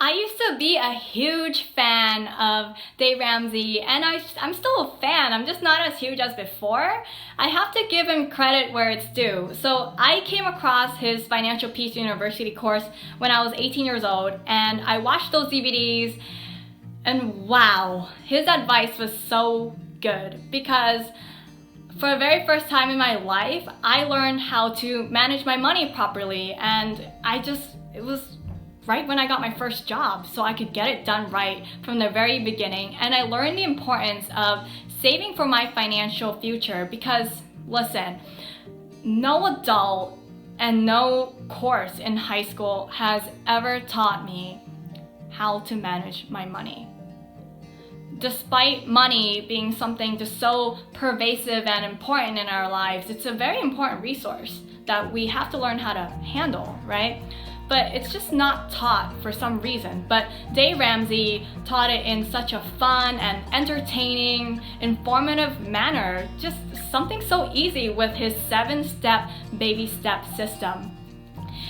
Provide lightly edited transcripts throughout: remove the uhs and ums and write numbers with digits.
I used to be a huge fan of Dave Ramsey, and I'm still a fan. I'm just not as huge as before. I have to give him credit where it's due. So I came across his Financial Peace University course when I was 18 years old, and I watched those DVDs, and wow, his advice was so good because for the very first time in my life, I learned how to manage my money properly, and it was right when I got my first job, so I could get it done right from the very beginning. And I learned the importance of saving for my financial future because, listen, no adult and no course in high school has ever taught me how to manage my money. Despite money being something just so pervasive and important in our lives, it's a very important resource that we have to learn how to handle, right? But it's just not taught for some reason. But Dave Ramsey taught it in such a fun and entertaining, informative manner, just something so easy with his 7-step baby step system.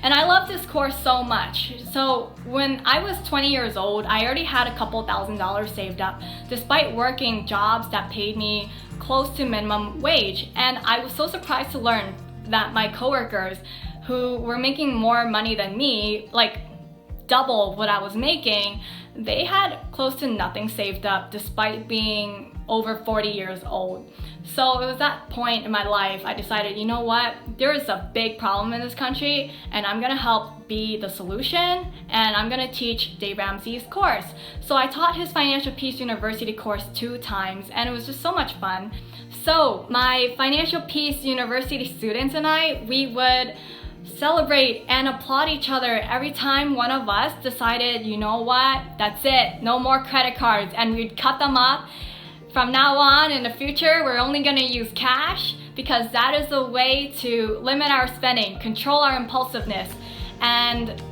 And I love this course so much. So when I was 20 years old, I already had a couple $1,000s saved up, despite working jobs that paid me close to minimum wage. And I was so surprised to learn that my coworkers who were making more money than me, like double what I was making, they had close to nothing saved up despite being over 40 years old. So it was that point in my life I decided, you know what, there is a big problem in this country and I'm gonna help be the solution, and I'm gonna teach Dave Ramsey's course. So I taught his Financial Peace University course 2 times, and it was just so much fun. So my Financial Peace University students and I, we would celebrate and applaud each other every time one of us decided, you know what, that's it, no more credit cards, and we'd cut them up. From now on in the future, we're only gonna use cash because that is the way to limit our spending, control our impulsiveness, and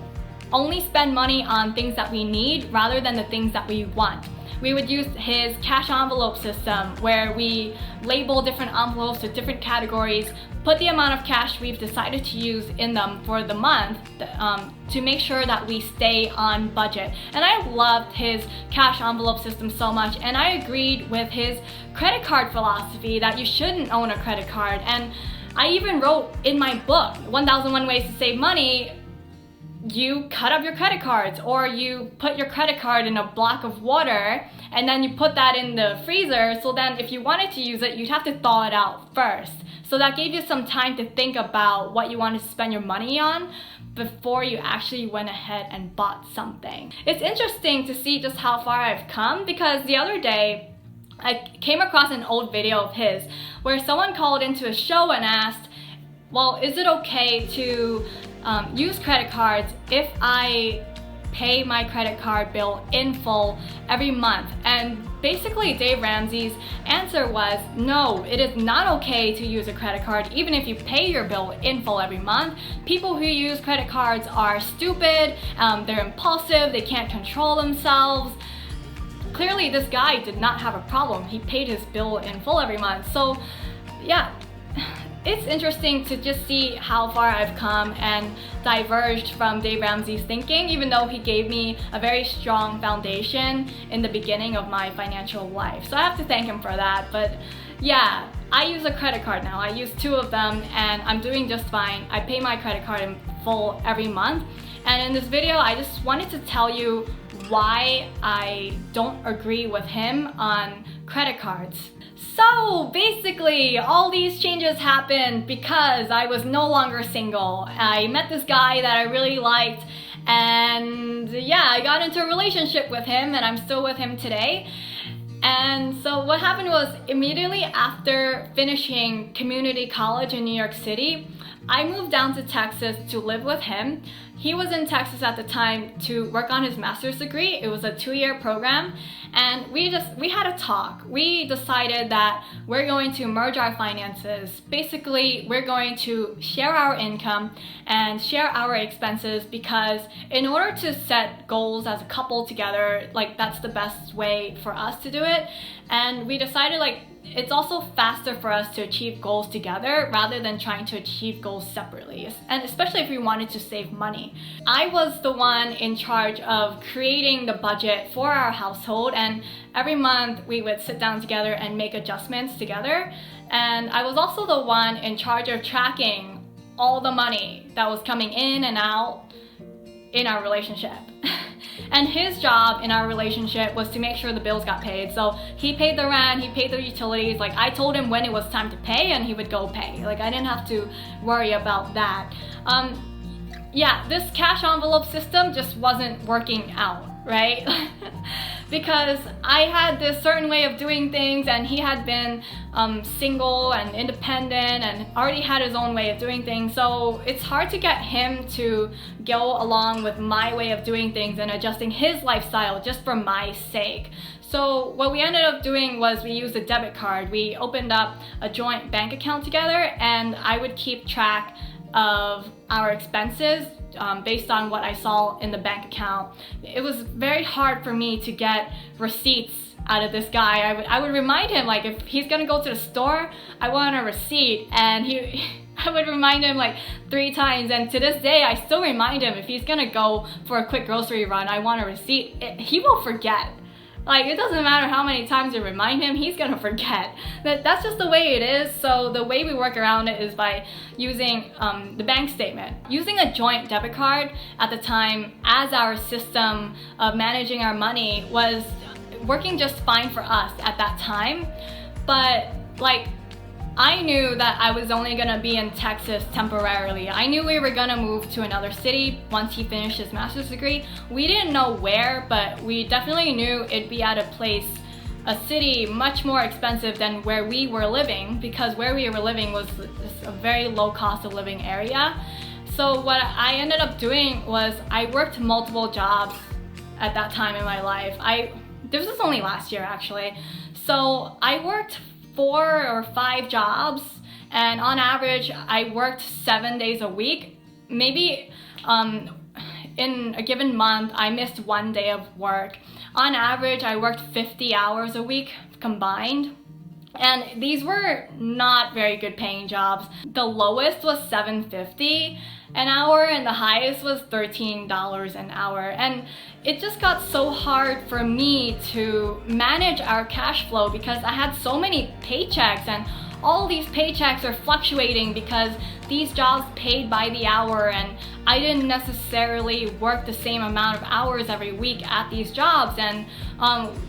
only spend money on things that we need rather than the things that we want. We would use his cash envelope system where we label different envelopes with different categories, put the amount of cash we've decided to use in them for the month to make sure that we stay on budget. And I loved his cash envelope system so much, and I agreed with his credit card philosophy that you shouldn't own a credit card. And I even wrote in my book, 1001 Ways to Save Money, you cut up your credit cards, or you put your credit card in a block of water and then you put that in the freezer, so then if you wanted to use it, you'd have to thaw it out first. So that gave you some time to think about what you wanted to spend your money on before you actually went ahead and bought something. It's interesting to see just how far I've come, because the other day I came across an old video of his where someone called into a show and asked, well, is it okay to use credit cards if I pay my credit card bill in full every month? And basically Dave Ramsey's answer was, no, it is not okay to use a credit card even if you pay your bill in full every month. People who use credit cards are stupid, they're impulsive, they can't control themselves. Clearly this guy did not have a problem. He paid his bill in full every month. So yeah, it's interesting to just see how far I've come and diverged from Dave Ramsey's thinking, even though he gave me a very strong foundation in the beginning of my financial life. So I have to thank him for that. But yeah, I use a credit card now. I use 2 of them and I'm doing just fine. I pay my credit card in full every month. And in this video, I just wanted to tell you why I don't agree with him on credit cards. So basically, all these changes happened because I was no longer single. I met this guy that I really liked, and yeah, I got into a relationship with him, and I'm still with him today. And so what happened was, immediately after finishing community college in New York City, I moved down to Texas to live with him. He was in Texas at the time to work on his master's degree. It was a 2-year program, and we had a talk. We decided that we're going to merge our finances. Basically, we're going to share our income and share our expenses, because in order to set goals as a couple together, like, that's the best way for us to do it. And we decided, like, it's also faster for us to achieve goals together rather than trying to achieve goals separately, and especially if we wanted to save money. I was the one in charge of creating the budget for our household, and every month we would sit down together and make adjustments together. And I was also the one in charge of tracking all the money that was coming in and out in our relationship. And his job in our relationship was to make sure the bills got paid. So he paid the rent, he paid the utilities. Like, I told him when it was time to pay and he would go pay. Like, I didn't have to worry about that. Yeah, this cash envelope system just wasn't working out, right? Because I had this certain way of doing things, and he had been single and independent and already had his own way of doing things. So it's hard to get him to go along with my way of doing things and adjusting his lifestyle just for my sake. So what we ended up doing was we used a debit card. We opened up a joint bank account together, and I would keep track of our expenses based on what I saw in the bank account. It was very hard for me to get receipts out of this guy. I would remind him, like, if he's gonna go to the store, I want a receipt, and I would remind him like 3 times, and to this day I still remind him if he's gonna go for a quick grocery run, I want a receipt. He will forget. Like, it doesn't matter how many times you remind him, he's gonna forget. That's just the way it is. So the way we work around it is by using the bank statement. Using a joint debit card at the time as our system of managing our money was working just fine for us at that time. But like, I knew that I was only gonna be in Texas temporarily. I knew we were gonna move to another city once he finished his master's degree. We didn't know where, but we definitely knew it'd be at a city much more expensive than where we were living, because where we were living was a very low cost of living area. So what I ended up doing was I worked multiple jobs at that time in my life. This was only last year actually. So I worked 4 or 5 jobs, and on average I worked 7 days a week. Maybe in a given month I missed 1 day of work. On average I worked 50 hours a week combined, and these were not very good paying jobs. The lowest was $7.50 an hour and the highest was $13 an hour, and it just got so hard for me to manage our cash flow because I had so many paychecks, and all these paychecks are fluctuating because these jobs paid by the hour, and I didn't necessarily work the same amount of hours every week at these jobs. And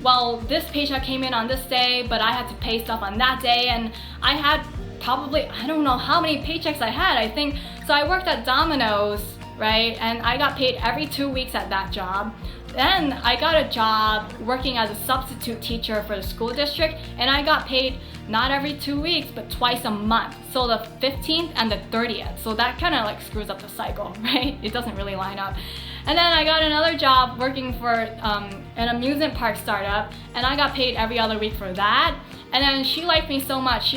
well, this paycheck came in on this day, but I had to pay stuff on that day, and I had probably, I don't know how many paychecks I had. I think, so I worked at Domino's, right? And I got paid every 2 weeks at that job. Then I got a job working as a substitute teacher for the school district, and I got paid not every 2 weeks, but twice a month. So the 15th and the 30th. So that kind of like screws up the cycle, right? It doesn't really line up. And then I got another job working for an amusement park startup, and I got paid every other week for that. And then she liked me so much,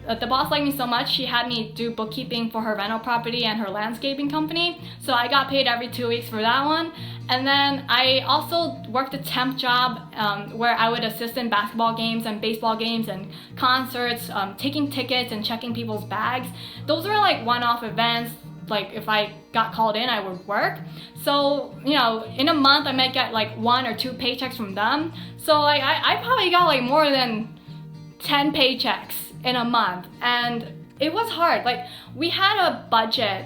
the boss liked me so much, she had me do bookkeeping for her rental property and her landscaping company. So I got paid every 2 weeks for that one. And then I also worked a temp job where I would assist in basketball games and baseball games and concerts, taking tickets and checking people's bags. Those were like one-off events. Like, if I got called in, I would work. So, you know, in a month I might get like 1 or 2 paychecks from them. So like, I probably got like more than 10 paychecks in a month, and it was hard. Like, we had a budget,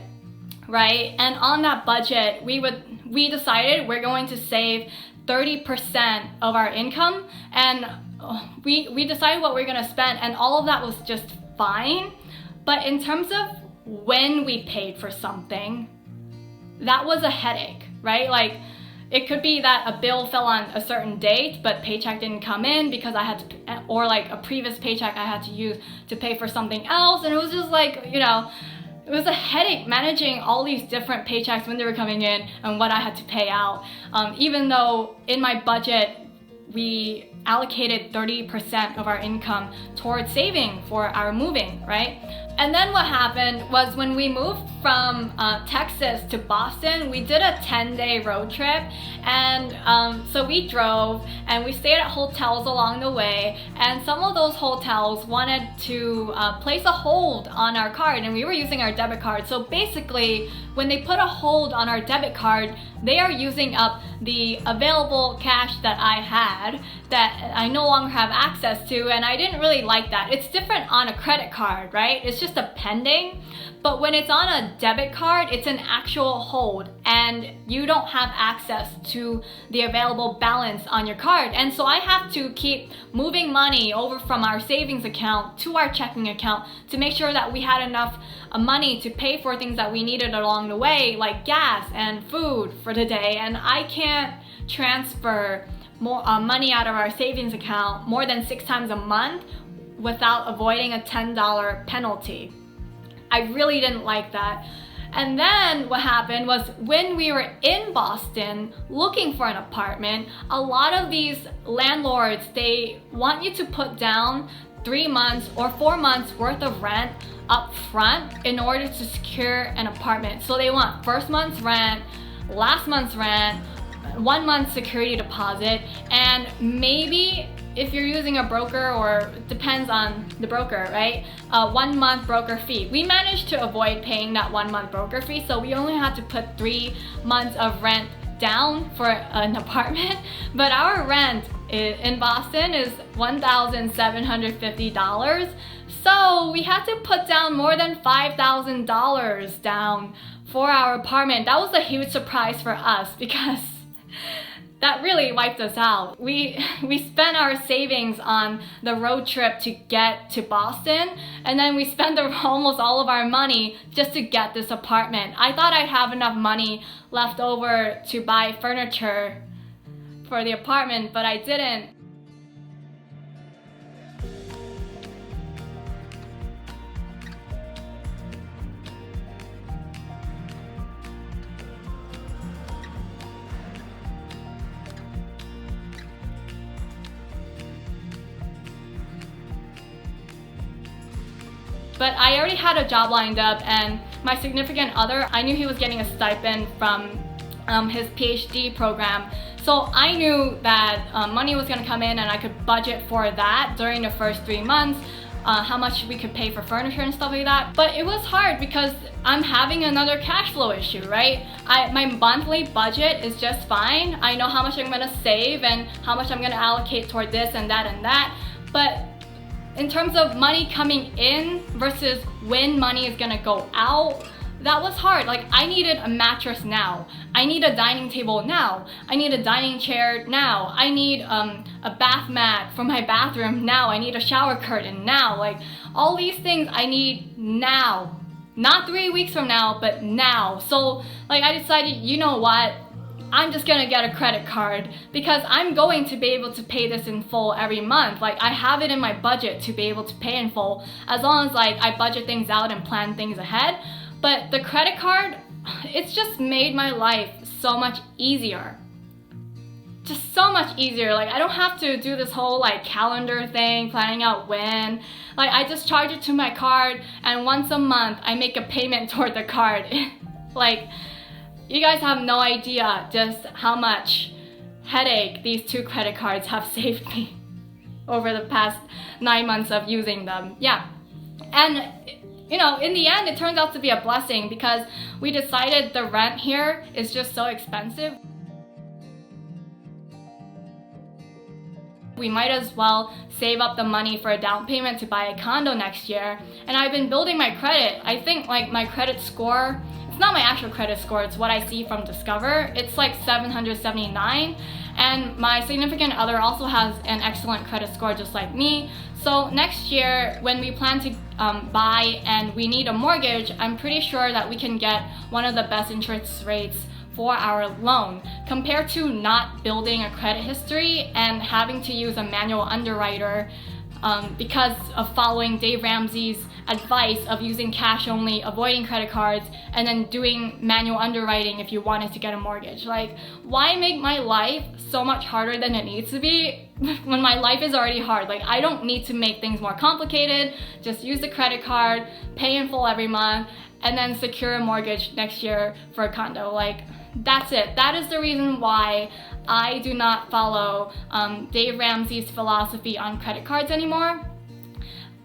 right? And on that budget, we decided we're going to save 30% of our income, and we decided what we're gonna spend, and all of that was just fine. But in terms of when we paid for something, that was a headache, right? Like, it could be that a bill fell on a certain date, but paycheck didn't come in because I had to, or like a previous paycheck I had to use to pay for something else. And it was just like, you know, it was a headache managing all these different paychecks when they were coming in and what I had to pay out. Even though in my budget, we allocated 30% of our income towards saving for our moving, right? And then what happened was when we moved from Texas to Boston, we did a 10-day road trip. And so we drove and we stayed at hotels along the way. And some of those hotels wanted to place a hold on our card, and we were using our debit card. So basically, when they put a hold on our debit card, they are using up the available cash that I had that I no longer have access to, and I didn't really like that. It's different on a credit card, right? It's just a pending. But when it's on a debit card, it's an actual hold and you don't have access to the available balance on your card. And so I have to keep moving money over from our savings account to our checking account to make sure that we had enough money to pay for things that we needed along the way, like gas and food for the day. And I can't transfer more money out of our savings account more than 6 times a month without avoiding a $10 penalty. I really didn't like that. And then what happened was when we were in Boston looking for an apartment, a lot of these landlords, they want you to put down 3 months or 4 months worth of rent up front in order to secure an apartment. So they want first month's rent, last month's rent, 1 month security deposit, and maybe if you're using a broker, or depends on the broker, right? 1 month broker fee. We managed to avoid paying that 1 month broker fee, so we only had to put 3 months of rent down for an apartment. But our rent in Boston is $1,750. So we had to put down more than $5,000 down for our apartment. That was a huge surprise for us because that really wiped us out. We spent our savings on the road trip to get to Boston, and then we spent almost all of our money just to get this apartment. I thought I'd have enough money left over to buy furniture for the apartment, but I didn't. But I already had a job lined up, and my significant other, I knew he was getting a stipend from his PhD program. So I knew that money was gonna come in and I could budget for that during the first 3 months, how much we could pay for furniture and stuff like that. But it was hard because I'm having another cash flow issue, right? My monthly budget is just fine. I know how much I'm gonna save and how much I'm gonna allocate toward this and that and that. But in terms of money coming in versus when money is gonna go out, that was hard. Like, I needed a mattress now. I need a dining table now. I need a dining chair now. I need a bath mat for my bathroom now. I need a shower curtain now. Like, all these things I need now. Not 3 weeks from now, but now. So, like, I decided, you know what? I'm just gonna get a credit card because I'm going to be able to pay this in full every month. Like, I have it in my budget to be able to pay in full as long as like I budget things out and plan things ahead. But the credit card, it's just made my life so much easier. Just so much easier. Like, I don't have to do this whole like calendar thing, planning out when. Like, I just charge it to my card and once a month I make a payment toward the card. Like, you guys have no idea just how much headache these 2 credit cards have saved me over the past 9 months of using them. Yeah. And you know, in the end, it turns out to be a blessing because we decided the rent here is just so expensive. We might as well save up the money for a down payment to buy a condo next year. And I've been building my credit. I think like my credit score, it's not my actual credit score, it's what I see from Discover. It's like 779. And my significant other also has an excellent credit score just like me. So next year, when we plan to buy and we need a mortgage, I'm pretty sure that we can get one of the best interest rates for our loan compared to not building a credit history and having to use a manual underwriter because of following Dave Ramsey's advice of using cash only, avoiding credit cards, and then doing manual underwriting if you wanted to get a mortgage. Like, why make my life so much harder than it needs to be when my life is already hard. Like, I don't need to make things more complicated. Just use the credit card, pay in full every month, and then secure a mortgage next year for a condo. Like, that's it. That is the reason why I do not follow Dave Ramsey's philosophy on credit cards anymore.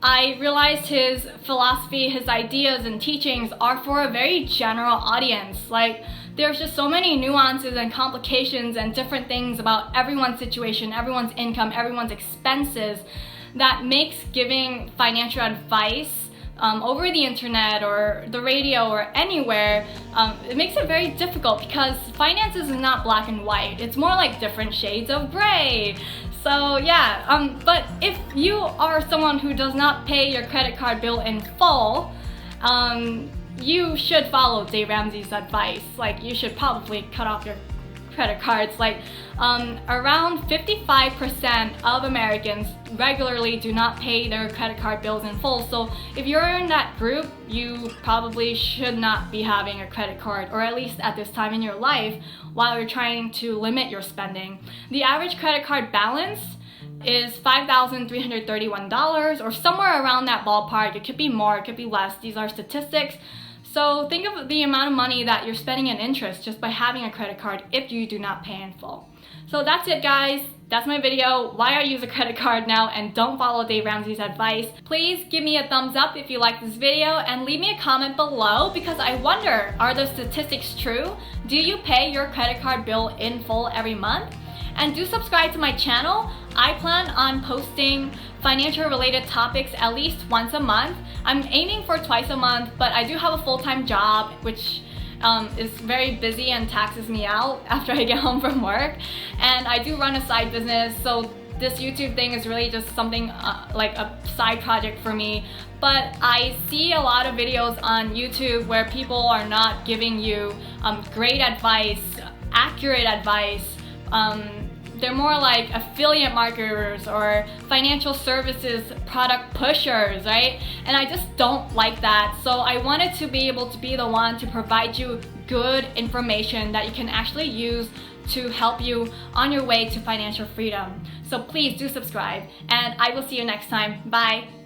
I realized his philosophy, his ideas and teachings are for a very general audience. Like, there's just so many nuances and complications and different things about everyone's situation, everyone's income, everyone's expenses, that makes giving financial advice over the internet or the radio or anywhere, it makes it very difficult, because finances is not black and white. It's more like different shades of gray. So yeah, but if you are someone who does not pay your credit card bill in full, you should follow Dave Ramsey's advice. Like, you should probably cut off your credit cards. Like, around 55% of Americans regularly do not pay their credit card bills in full. So if you're in that group, you probably should not be having a credit card, or at least at this time in your life, while you're trying to limit your spending. The average credit card balance is $5,331, or somewhere around that ballpark. It could be more, it could be less. These are statistics. So think of the amount of money that you're spending in interest just by having a credit card if you do not pay in full. So that's it, guys. That's my video, why I use a credit card now and don't follow Dave Ramsey's advice. Please give me a thumbs up if you like this video, and leave me a comment below, because I wonder, are the statistics true? Do you pay your credit card bill in full every month? And do subscribe to my channel. I plan on posting financial related topics at least once a month. I'm aiming for twice a month, but I do have a full-time job, which is very busy and taxes me out after I get home from work. And I do run a side business, so this YouTube thing is really just something like a side project for me. But I see a lot of videos on YouTube where people are not giving you great advice, accurate advice. They're more like affiliate marketers or financial services product pushers, right? And I just don't like that. So I wanted to be able to be the one to provide you good information that you can actually use to help you on your way to financial freedom. So please do subscribe, and I will see you next time. Bye.